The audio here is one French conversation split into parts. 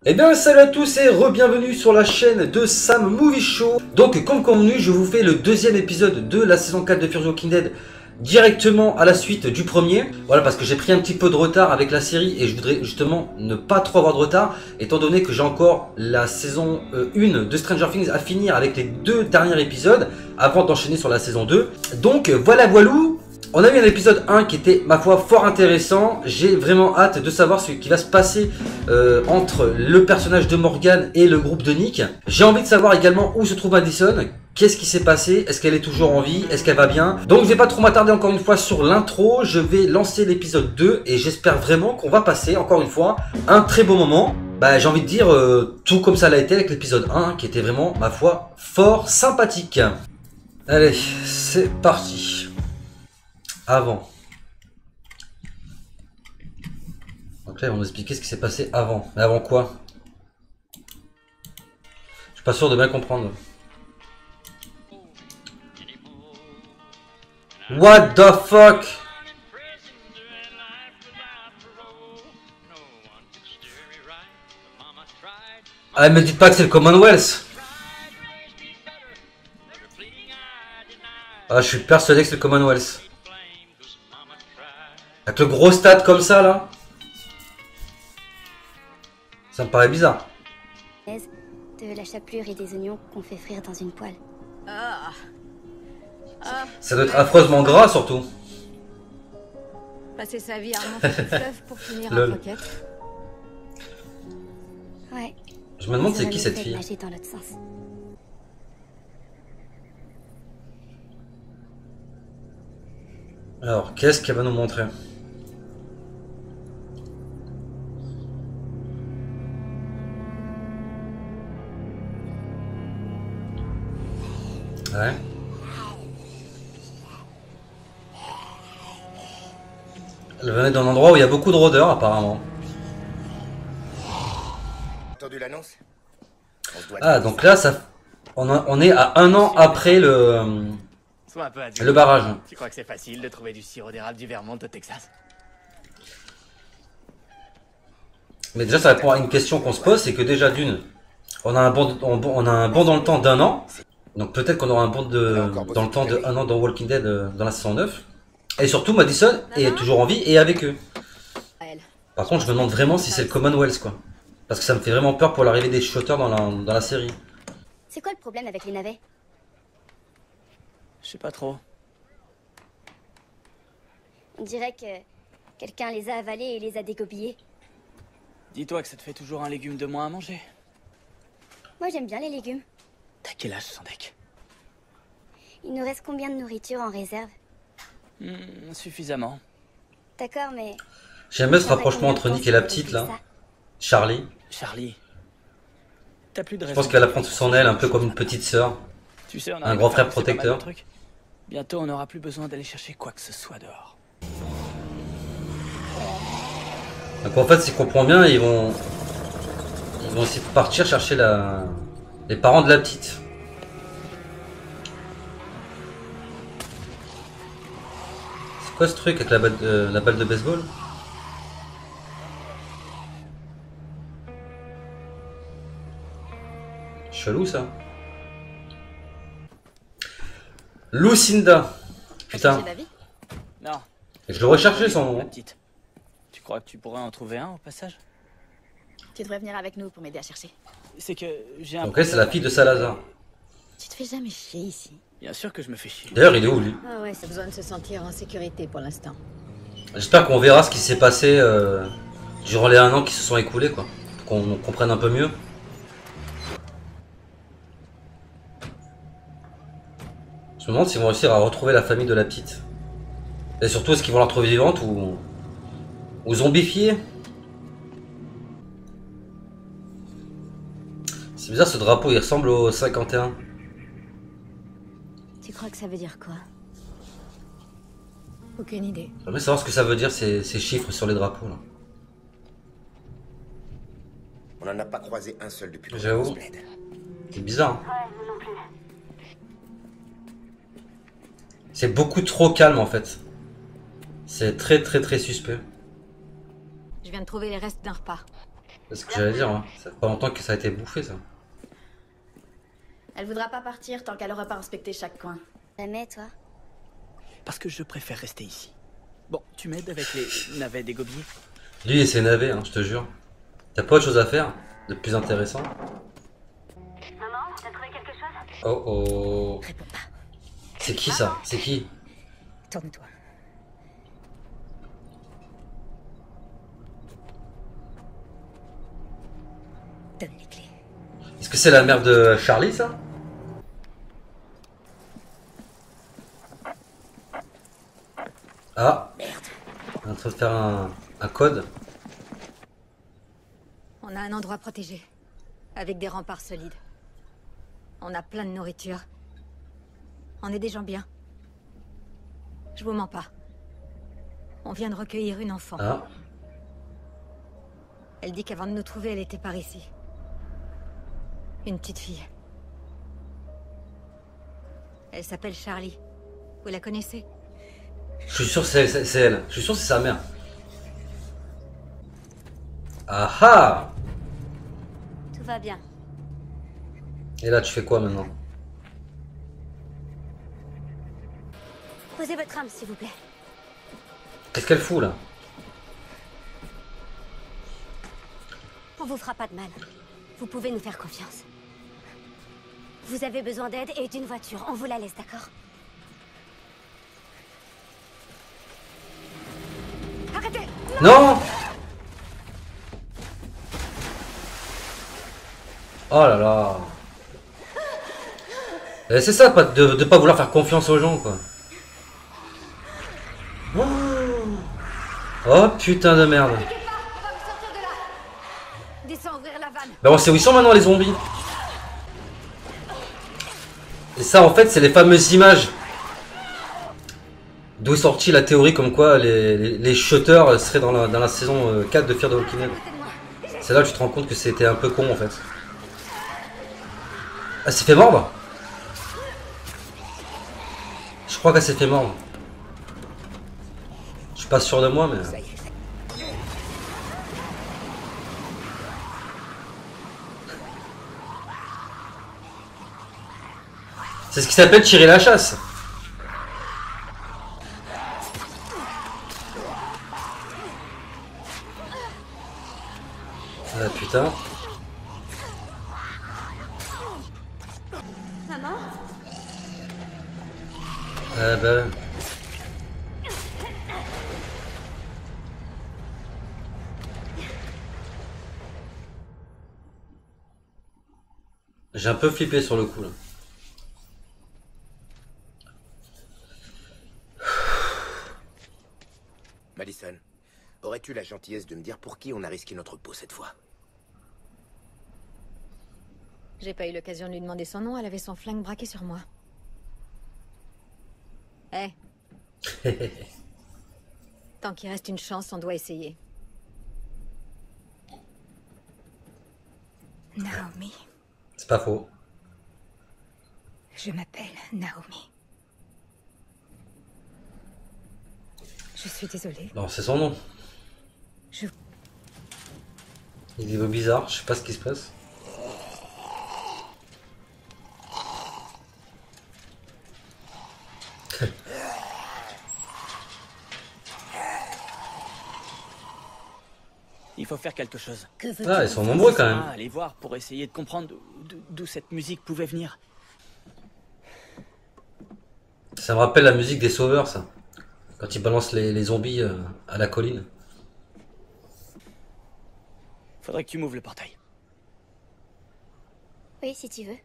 Eh bien salut à tous et re-bienvenue sur la chaîne de Sam Movie Show. Donc comme convenu, je vous fais le deuxième épisode de la saison 4 de Fear the Walking Dead directement à la suite du premier. Voilà, parce que j'ai pris un petit peu de retard avec la série et je voudrais justement ne pas trop avoir de retard, étant donné que j'ai encore la saison 1 de Stranger Things à finir avec les deux derniers épisodes avant d'enchaîner sur la saison 2. Donc voilà voilou. On a eu un épisode 1 qui était, ma foi, fort intéressant. J'ai vraiment hâte de savoir ce qui va se passer entre le personnage de Morgan et le groupe de Nick. J'ai envie de savoir également où se trouve Madison. Qu'est-ce qui s'est passé? Est-ce qu'elle est toujours en vie? Est-ce qu'elle va bien? Donc je vais pas trop m'attarder encore une fois sur l'intro. Je vais lancer l'épisode 2 et j'espère vraiment qu'on va passer, encore une fois, un très beau moment. Bah, j'ai envie de dire tout comme ça l'a été avec l'épisode 1 qui était vraiment, ma foi, fort sympathique. Allez, c'est parti. Avant. Donc là, ils vont nous expliquer ce qui s'est passé avant. Mais avant quoi? Je suis pas sûr de bien comprendre. What the fuck? Ah, me dites pas que c'est le Commonwealth. Ah, je suis persuadé que c'est le Commonwealth. Avec le gros stade comme ça là. Ça me paraît bizarre. De la chapelure et des oignons qu'on fait frire dans une poêle. Ça doit être affreusement gras surtout. Passer sa vie à remonter le fleuve pour finir en Lol. croquette. Ouais. Je me demande Ils c'est auraient qui mieux cette fait de fille. nager dans l'autre sens. Alors, qu'est-ce qu'elle va nous montrer? Ouais. Elle venait d'un endroit où il y a beaucoup de rôdeurs apparemment. Entendu l'annonce? Ah, donc là, on est à un an après le barrage. Tu crois que c'est facile de trouver du sirop d'érable du Vermont au Texas? Mais déjà, ça répond à une question qu'on se pose, c'est que déjà d'une, on a un bond dans le temps d'un an. Donc peut-être qu'on aura un bond dans le temps de un an dans Walking Dead dans la saison 9. Et surtout, Madison est toujours en vie et avec eux. Par contre, je me demande vraiment si c'est le Commonwealth, quoi. Parce que ça me fait vraiment peur pour l'arrivée des shooters dans la série. C'est quoi le problème avec les navets? Je sais pas trop. On dirait que quelqu'un les a avalés et les a dégoupillés. Dis-toi que ça te fait toujours un légume de moins à manger. Moi j'aime bien les légumes. T'as quel âge, Sandek? Il nous reste combien de nourriture en réserve? Suffisamment. D'accord, mais... J'aime bien ce rapprochement entre Nick et la petite, là. Charlie. Charlie. T'as plus de Je raison. pense qu'elle la prend sous son aile, un peu comme une petite sœur. Tu sais, on un arrive grand à faire frère passer pas mal de protecteur. trucs. Bientôt, on n'aura plus besoin d'aller chercher quoi que ce soit dehors. Donc en fait, si je comprends bien, ils vont aussi partir chercher les parents de la petite. C'est quoi ce truc avec la balle de baseball? Chelou ça. Lucinda. Putain. Non. Je le recherchais son La nom. petite. Tu crois que tu pourrais en trouver un au passage? Tu devrais venir avec nous pour m'aider à chercher. C'est que j'ai un Donc elle, c'est la fille de Salazar. Tu te fais jamais chier ici. Bien sûr que je me fais chier. D'ailleurs, il est où lui? Ah ouais, ça a besoin de se sentir en sécurité pour l'instant. J'espère qu'on verra ce qui s'est passé durant les 1 an qui se sont écoulés, quoi. Pour qu'on comprenne un peu mieux. Je me demande s'ils vont réussir à retrouver la famille de la petite. Et surtout, est-ce qu'ils vont la retrouver vivante ou zombifiée? C'est bizarre, ce drapeau, il ressemble au 51. Tu crois que ça veut dire quoi? Aucune idée. J'aimerais savoir ce que ça veut dire, ces chiffres sur les drapeaux, là. On n'en a pas croisé un seul depuis. J'avoue. C'est bizarre. Hein. C'est beaucoup trop calme en fait. C'est très suspect. Je viens de trouver les restes d'un repas. C'est ce que j'allais dire, hein. Ça fait pas longtemps que ça a été bouffé, ça. Elle voudra pas partir tant qu'elle aura pas inspecté chaque coin. Jamais, toi? Parce que je préfère rester ici. Bon, tu m'aides avec les navets des gobiers? Lui, il s'est navé, hein, je te jure. T'as pas autre chose à faire de plus intéressant? Maman, t'as trouvé quelque chose? Oh oh. Réponds pas. C'est qui ça? C'est qui? Tourne-toi. Donne les clés. Est-ce que c'est la mère de Charlie, ça? Ah! On est en train de faire un code. On a un endroit protégé, avec des remparts solides. On a plein de nourriture. On est des gens bien. Je vous mens pas. On vient de recueillir une enfant. Ah. Elle dit qu'avant de nous trouver, elle était par ici. Une petite fille. Elle s'appelle Charlie. Vous la connaissez? Je suis sûr que c'est elle. Je suis sûr que c'est sa mère. Ah ah! Tout va bien. Et là, tu fais quoi maintenant? Posez votre âme, s'il vous plaît. Qu'est-ce qu'elle fout là? On vous fera pas de mal. Vous pouvez nous faire confiance. Vous avez besoin d'aide et d'une voiture. On vous la laisse, d'accord? Arrêtez! Non! Oh là là! C'est ça, de pas vouloir faire confiance aux gens, quoi. Oh putain de merde. Descends, ouvrir la vanne. Ben on sait où ils sont maintenant les zombies. Et ça en fait c'est les fameuses images. D'où est sortie la théorie comme quoi les shooters seraient dans la saison 4 de Fear the Walking Dead. C'est là que tu te rends compte que c'était un peu con en fait. Elle s'est fait mordre. Je crois qu'elle s'est fait mordre. Je suis pas sûr de moi mais... C'est ce qui s'appelle tirer la chasse. Ah putain. Maman? Ah bah... J'ai un peu flippé sur le coup là. Madison, aurais-tu la gentillesse de me dire pour qui on a risqué notre peau cette fois? J'ai pas eu l'occasion de lui demander son nom, elle avait son flingue braqué sur moi. Eh. Tant qu'il reste une chance, on doit essayer. Naomi. C'est pas faux. Je m'appelle Naomi. Je suis désolée. Non, c'est son nom. Je... Il est bizarre, je sais pas ce qui se passe. Il faut faire quelque chose. Ah, ils sont nombreux quand même. Aller voir pour essayer de comprendre d'où cette musique pouvait venir. Ça me rappelle la musique des Sauveurs, ça. Quand ils balancent les zombies à la colline. Faudrait que tu m'ouvres le portail. Oui, si tu veux.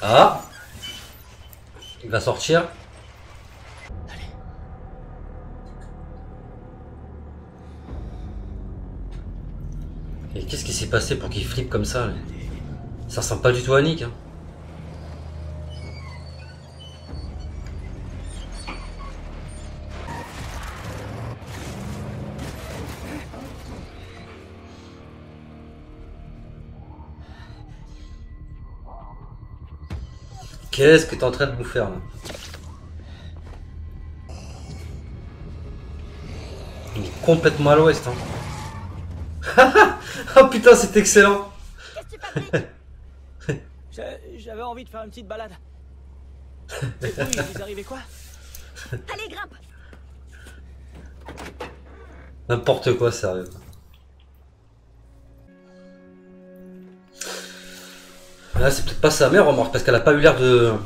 Ah! Il va sortir. Et qu'est-ce qui s'est passé pour qu'il flippe comme ça là? Ça ressemble pas du tout à Nick. Hein. Qu'est-ce que t'es en train de nous faire là? Il est complètement à l'ouest. Hein. Oh putain, c'est excellent. Qu'est-ce que tu fabriques? J'avais envie de faire une petite balade. Et vous, il vous arrivez quoi? Allez, grimpe. N'importe quoi, sérieux. Là, c'est peut-être pas sa mère, remarque, parce qu'elle a pas eu l'air de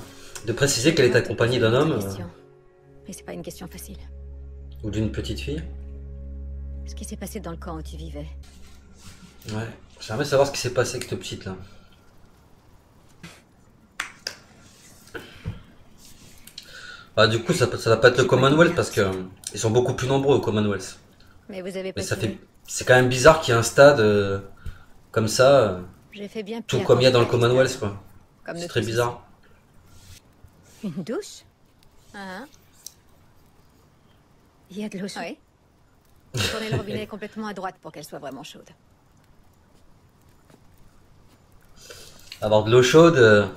préciser qu'elle est accompagnée d'un homme Mais c'est pas une question facile. ou d'une petite fille. Ce qui s'est passé dans le camp où tu vivais. Ouais, j'aimerais savoir ce qui s'est passé avec cette petite là. Bah, du coup, ça va pas être le Commonwealth parce que ils sont beaucoup plus nombreux au Commonwealth. Mais vous avez pas Mais ça tiré. fait, c'est quand même bizarre qu'il y ait un stade comme ça, J'ai fait bien tout pire comme il y a quand dans le j'étais Commonwealth, quoi. Comme C'est nous très tous bizarre. ici. Une douche? Hein? Il y a de l'eau chaude. Oui. Tournez le robinet complètement à droite pour qu'elle soit vraiment chaude. Avoir de l'eau chaude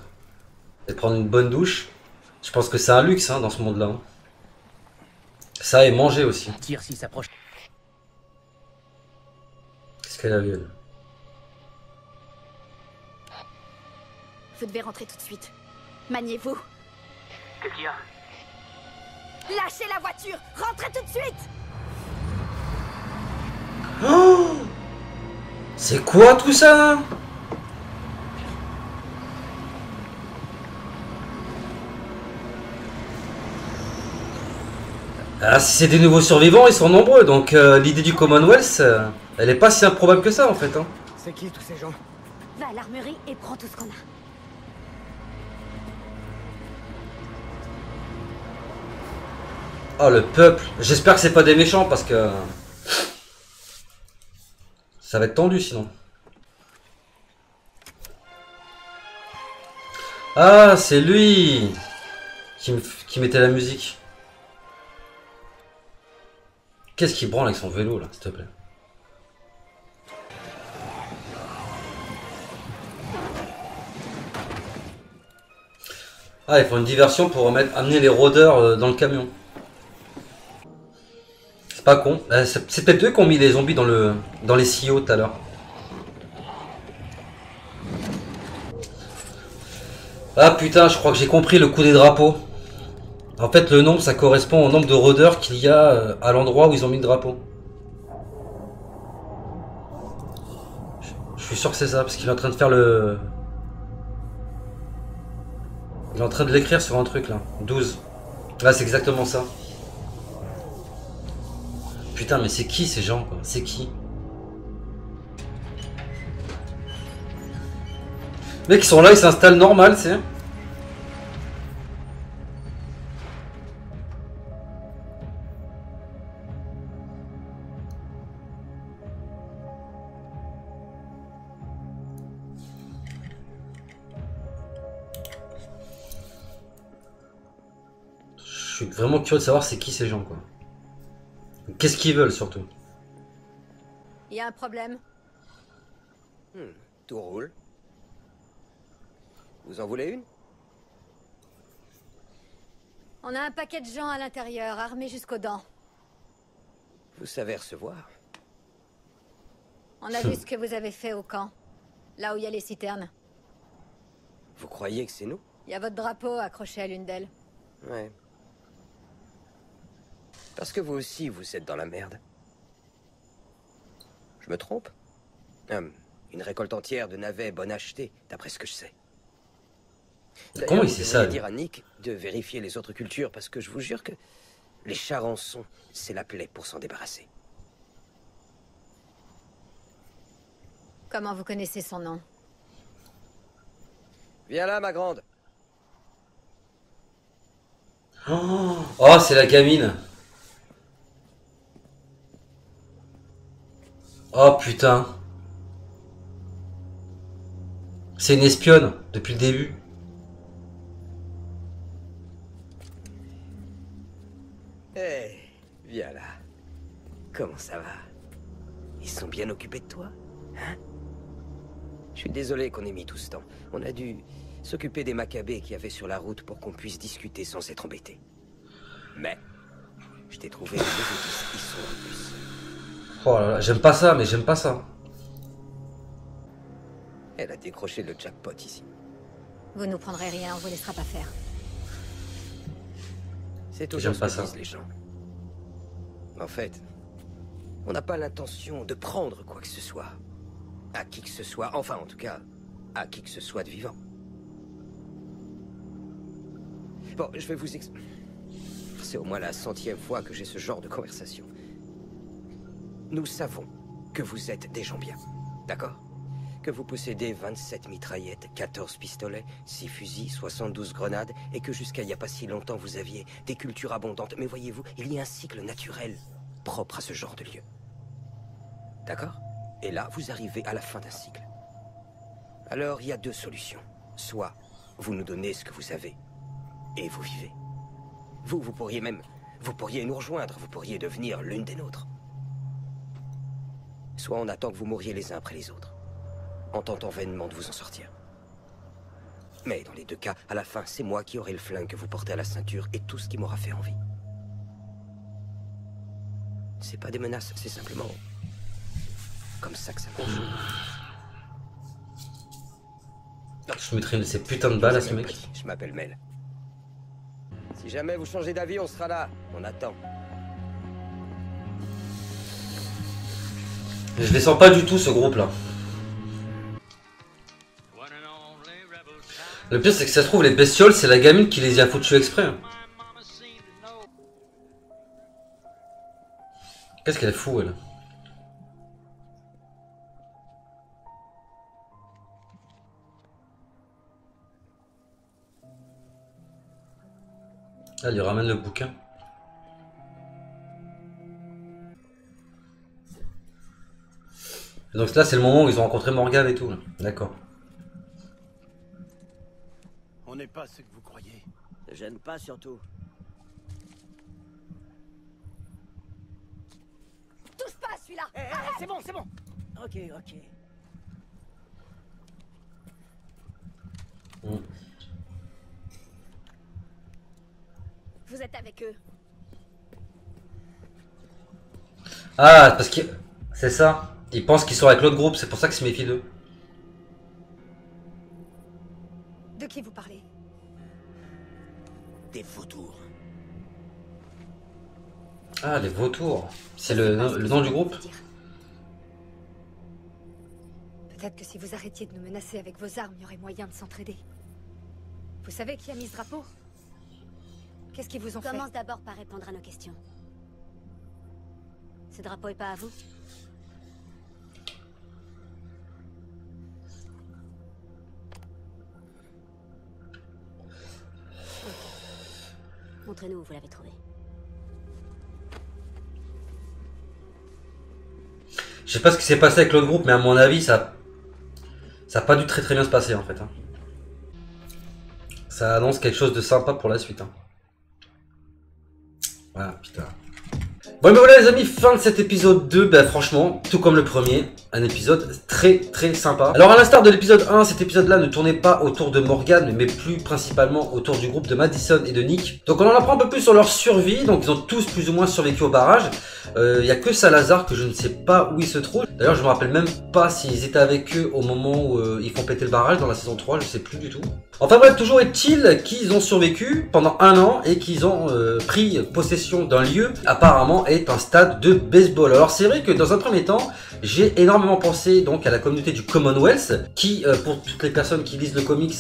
et prendre une bonne douche, je pense que c'est un luxe hein, dans ce monde-là. Hein. Ça et manger aussi. Tire s'il s'approche. Qu'est-ce qu'elle a vu elle? Vous devez rentrer tout de suite. Maniez-vous. Qu'est-ce qu'il y a? Lâchez la voiture. Rentrez tout de suite. Oh, c'est quoi tout ça? Ah, si c'est des nouveaux survivants, ils sont nombreux, donc l'idée du Commonwealth, elle est pas si improbable que ça en fait. Hein. C'est qui tous ces gens? Va à l'armurerie et prends tout ce qu'on a. Oh le peuple, j'espère que c'est pas des méchants parce que ça va être tendu sinon. Ah, c'est lui qui mettait la musique. Qu'est-ce qu'il branle avec son vélo là, s'il te plaît? Ah, ils font une diversion pour amener les rôdeurs dans le camion. C'est pas con. C'est peut-être eux qui ont mis les zombies dans les silos tout à l'heure. Ah putain, je crois que j'ai compris le coup des drapeaux. En fait, le nombre, ça correspond au nombre de rôdeurs qu'il y a à l'endroit où ils ont mis le drapeau. Je suis sûr que c'est ça, parce qu'il est en train de faire le... Il est en train de l'écrire sur un truc, là. 12. Là, c'est exactement ça. Putain, mais c'est qui ces gens, quoi? C'est qui? Les mecs, ils sont là, ils s'installent normal, tu sais. Je suis vraiment curieux de savoir c'est qui ces gens, quoi. Qu'est-ce qu'ils veulent, surtout. Il y a un problème. Tout roule. Vous en voulez une? On a un paquet de gens à l'intérieur, armés jusqu'aux dents. Vous savez recevoir. On a vu ce que vous avez fait au camp. Là où il y a les citernes. Vous croyez que c'est nous? Il y a votre drapeau accroché à l'une d'elles. Ouais. Parce que vous aussi, vous êtes dans la merde. Je me trompe? Une récolte entière de navets bon acheté, d'après ce que je sais. Comment il D'ailleurs, sait vous ça, devriez lui dire à Nick de vérifier les autres cultures, parce que je vous jure que les charançons, c'est la plaie pour s'en débarrasser. Comment vous connaissez son nom? Viens là, ma grande. Oh, c'est la gamine. Oh putain. C'est une espionne depuis le début. Hé, viens là. Comment ça va? Ils sont bien occupés de toi? Hein? Je suis désolé qu'on ait mis tout ce temps. On a dû s'occuper des Maccabées qu'il y avait sur la route pour qu'on puisse discuter sans être embêtés. Mais, je t'ai trouvé des outils, ils sont en plus. Oh là là, j'aime pas ça, mais j'aime pas ça. Elle a décroché le jackpot ici. Vous nous prendrez rien, on vous laissera pas faire. C'est toujours J'aime ce pas que ça. disent les gens. En fait, on n'a pas l'intention de prendre quoi que ce soit. À qui que ce soit, enfin en tout cas, à qui que ce soit de vivant. Bon, je vais vous C'est au moins la 100e fois que j'ai ce genre de conversation. Nous savons que vous êtes des gens bien, d'accord? Que vous possédez 27 mitraillettes, 14 pistolets, 6 fusils, 72 grenades, et que jusqu'à il n'y a pas si longtemps vous aviez des cultures abondantes. Mais voyez-vous, il y a un cycle naturel propre à ce genre de lieu. D'accord? Et là, vous arrivez à la fin d'un cycle. Alors, il y a deux solutions. Soit vous nous donnez ce que vous avez, et vous vivez. Vous pourriez même... Vous pourriez nous rejoindre, vous pourriez devenir l'une des nôtres. Soit on attend que vous mouriez les uns après les autres, en tentant vainement de vous en sortir. Mais dans les deux cas, à la fin, c'est moi qui aurai le flingue que vous portez à la ceinture et tout ce qui m'aura fait envie. C'est pas des menaces, c'est simplement... comme ça que ça marche. Je mettrai une de ces putains de balles à ce mec. Je m'appelle Mel. Si jamais vous changez d'avis, on sera là. On attend. Je les sens pas du tout ce groupe là. Le pire c'est que ça se trouve les bestioles c'est la gamine qui les y a foutu exprès. Qu'est-ce qu'elle est fou elle. Ah, elle lui ramène le bouquin. Donc là c'est le moment où ils ont rencontré Morgane et tout. D'accord. On n'est pas ce que vous croyez. Ne gêne pas surtout. Touche pas à celui-là. C'est bon, c'est bon. Ok, ok. Vous êtes avec eux. Ah, parce que c'est ça. Ils pensent qu'ils sont avec l'autre groupe, c'est pour ça qu'ils se méfient d'eux. De qui vous parlez? Des vautours. Ah, les vautours. C'est le nom du groupe. Peut-être que si vous arrêtiez de nous menacer avec vos armes, il y aurait moyen de s'entraider. Vous savez qui a mis ce drapeau? Qu'est-ce qu'ils vous ont fait? Commence d'abord par répondre à nos questions. Ce drapeau est pas à vous? Montrez-nous où vous l'avez trouvé. Je sais pas ce qui s'est passé avec l'autre groupe, mais à mon avis, ça a pas dû très bien se passer en fait. Hein. Ça annonce quelque chose de sympa pour la suite. Hein. Ah putain. Bon ben voilà les amis, fin de cet épisode 2, ben franchement, tout comme le premier, un épisode très sympa. Alors à l'instar de l'épisode 1, cet épisode là ne tournait pas autour de Morgane, mais plus principalement autour du groupe de Madison et de Nick. Donc on en apprend un peu plus sur leur survie, donc ils ont tous plus ou moins survécu au barrage. Il n'y a que Salazar que je ne sais pas où il se trouve. D'ailleurs je me rappelle même pas s'ils étaient avec eux au moment où ils font péter le barrage dans la saison 3, je sais plus du tout. Enfin bref, toujours est-il qu'ils ont survécu pendant 1 an et qu'ils ont pris possession d'un lieu apparemment est un stade de baseball. Alors c'est vrai que dans un premier temps, j'ai énormément pensé donc à la communauté du Commonwealth qui, pour toutes les personnes qui lisent le comics,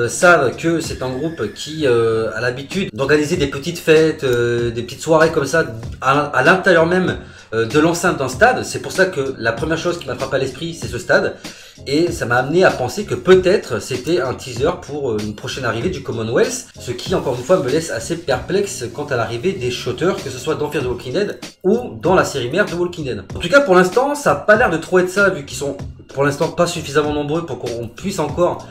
savent que c'est un groupe qui a l'habitude d'organiser des petites fêtes, des petites soirées comme ça à l'intérieur même de l'enceinte d'un stade. C'est pour ça que la première chose qui m'a frappé à l'esprit, c'est ce stade. Et ça m'a amené à penser que peut-être c'était un teaser pour une prochaine arrivée du Commonwealth, ce qui encore une fois me laisse assez perplexe quant à l'arrivée des shooters, que ce soit dans Fear the Walking Dead ou dans la série mère de Walking Dead. En tout cas pour l'instant ça n'a pas l'air de trop être ça, vu qu'ils sont pour l'instant pas suffisamment nombreux pour qu'on puisse encore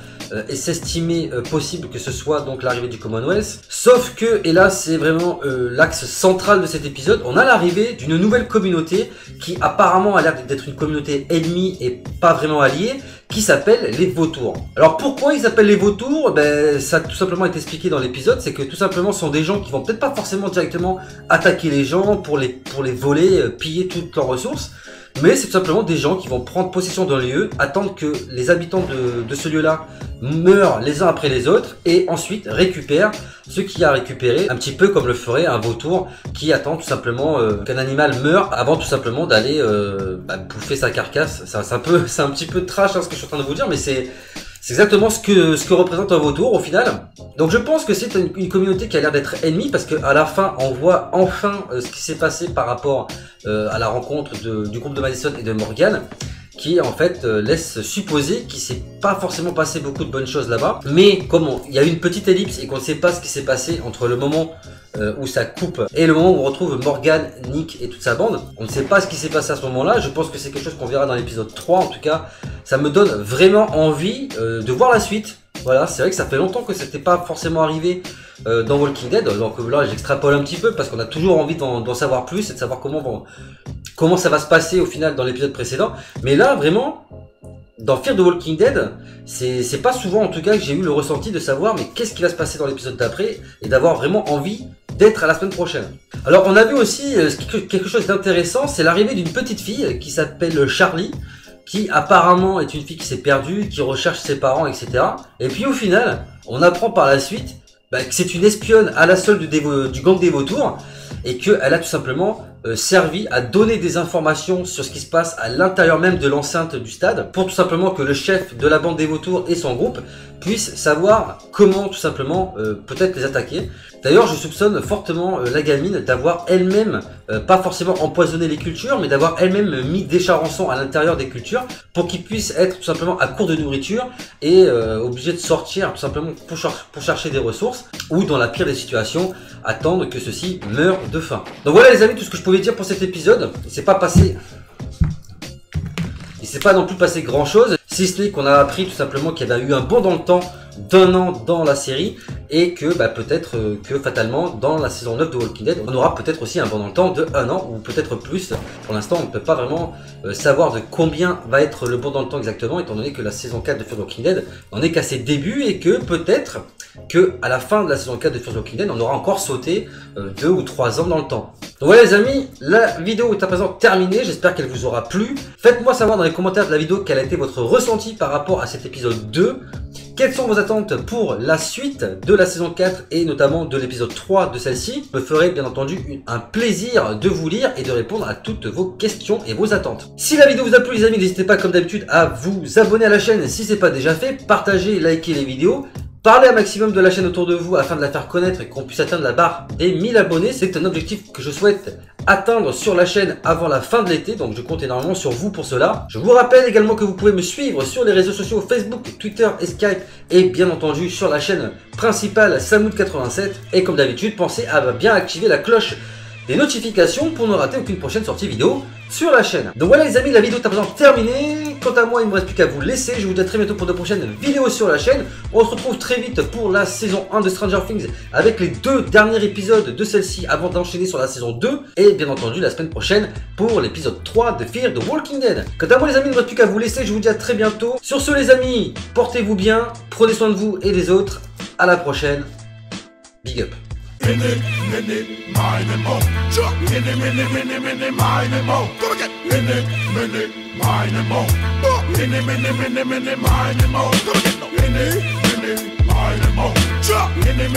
s'estimer possible que ce soit donc l'arrivée du Commonwealth. Sauf que, et là c'est vraiment l'axe central de cet épisode, on a l'arrivée d'une nouvelle communauté qui apparemment a l'air d'être une communauté ennemie et pas vraiment alliée, qui s'appellent les vautours. Alors pourquoi ils s'appellent les vautours? Ben, ça a tout simplement été expliqué dans l'épisode, c'est que tout simplement ce sont des gens qui vont peut-être pas forcément directement attaquer les gens pour les voler, piller toutes leurs ressources, mais c'est tout simplement des gens qui vont prendre possession d'un lieu, attendre que les habitants de ce lieu-là meurent les uns après les autres et ensuite récupèrent ce qu'il y a à récupérer, un petit peu comme le ferait un vautour qui attend tout simplement qu'un animal meure avant tout simplement d'aller bouffer sa carcasse. C'est un petit peu trash hein, ce que je suis en train de vous dire, mais c'est exactement ce que représente un vautour au final. Donc je pense que c'est une communauté qui a l'air d'être ennemie parce qu'à la fin on voit enfin ce qui s'est passé par rapport à la rencontre du groupe de Madison et de Morgan, qui en fait laisse supposer qu'il s'est pas forcément passé beaucoup de bonnes choses là-bas. Mais comme il y a eu une petite ellipse et qu'on ne sait pas ce qui s'est passé entre le moment où ça coupe et le moment où on retrouve Morgan, Nick et toute sa bande, on ne sait pas ce qui s'est passé à ce moment-là. Je pense que c'est quelque chose qu'on verra dans l'épisode 3. En tout cas, ça me donne vraiment envie de voir la suite. Voilà, c'est vrai que ça fait longtemps que c'était pas forcément arrivé dans Walking Dead. Donc là, j'extrapole un petit peu parce qu'on a toujours envie d'en savoir plus et de savoir comment ça va se passer au final dans l'épisode précédent. Mais là, vraiment, dans Fear the Walking Dead, c'est pas souvent en tout cas que j'ai eu le ressenti de savoir mais qu'est-ce qui va se passer dans l'épisode d'après et d'avoir vraiment envie d'être à la semaine prochaine. Alors on a vu aussi quelque chose d'intéressant, c'est l'arrivée d'une petite fille qui s'appelle Charlie, qui apparemment est une fille qui s'est perdue, qui recherche ses parents, etc. Et puis au final, on apprend par la suite que c'est une espionne à la solde du gang des vautours et qu'elle a tout simplement servi à donner des informations sur ce qui se passe à l'intérieur même de l'enceinte du stade pour tout simplement que le chef de la bande des vautours et son groupe puissent savoir comment tout simplement peut-être les attaquer. D'ailleurs, je soupçonne fortement la gamine d'avoir elle-même, pas forcément empoisonné les cultures, mais d'avoir elle-même mis des charançons à l'intérieur des cultures pour qu'ils puissent être tout simplement à court de nourriture et obligés de sortir tout simplement pour chercher des ressources ou dans la pire des situations, attendre que ceux-ci meurent de faim. Donc voilà les amis, tout ce que je pouvais dire pour cet épisode. Il s'est pas non plus passé grand chose, si ce n'est qu'on a appris tout simplement qu'il y avait eu un bond dans le temps d'1 an dans la série et que peut-être que fatalement dans la saison 9 de Walking Dead on aura peut-être aussi un bond dans le temps de 1 an ou peut-être plus. Pour l'instant on ne peut pas vraiment savoir de combien va être le bond dans le temps exactement, étant donné que la saison 4 de Fear the Walking Dead n'en est qu'à ses débuts et que peut-être que à la fin de la saison 4 de Fear the Walking Dead on aura encore sauté 2 ou 3 ans dans le temps. Donc voilà les amis, la vidéo est à présent terminée, j'espère qu'elle vous aura plu. Faites-moi savoir dans les commentaires de la vidéo quel a été votre ressenti par rapport à cet épisode 2. Quelles sont vos attentes pour la suite de la saison 4 et notamment de l'épisode 3 de celle-ci? Je me ferai bien entendu un plaisir de vous lire et de répondre à toutes vos questions et vos attentes. Si la vidéo vous a plu les amis, n'hésitez pas comme d'habitude à vous abonner à la chaîne si ce n'est pas déjà fait, partagez, likez les vidéos. Parlez un maximum de la chaîne autour de vous afin de la faire connaître et qu'on puisse atteindre la barre des 1000 abonnés. C'est un objectif que je souhaite atteindre sur la chaîne avant la fin de l'été, donc je compte énormément sur vous pour cela. Je vous rappelle également que vous pouvez me suivre sur les réseaux sociaux Facebook, Twitter et Skype et bien entendu sur la chaîne principale Samoud87. Et comme d'habitude, pensez à bien activer la cloche des notifications pour ne rater aucune prochaine sortie vidéo sur la chaîne. Donc voilà les amis, la vidéo est à présent terminée. Quant à moi, il ne me reste plus qu'à vous laisser. Je vous dis à très bientôt pour de prochaines vidéos sur la chaîne. On se retrouve très vite pour la saison 1 de Stranger Things avec les 2 derniers épisodes de celle-ci avant d'enchaîner sur la saison 2. Et bien entendu la semaine prochaine pour l'épisode 3 de Fear the Walking Dead. Quant à moi les amis, il ne me reste plus qu'à vous laisser. Je vous dis à très bientôt. Sur ce les amis, portez-vous bien, prenez soin de vous et des autres. À la prochaine. Big up. Mini, mine mo. Mini, mine mo. Go again. Mini, mine mo. Mini, mine mo. Go again. Mini, mine mo. Mini,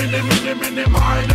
mine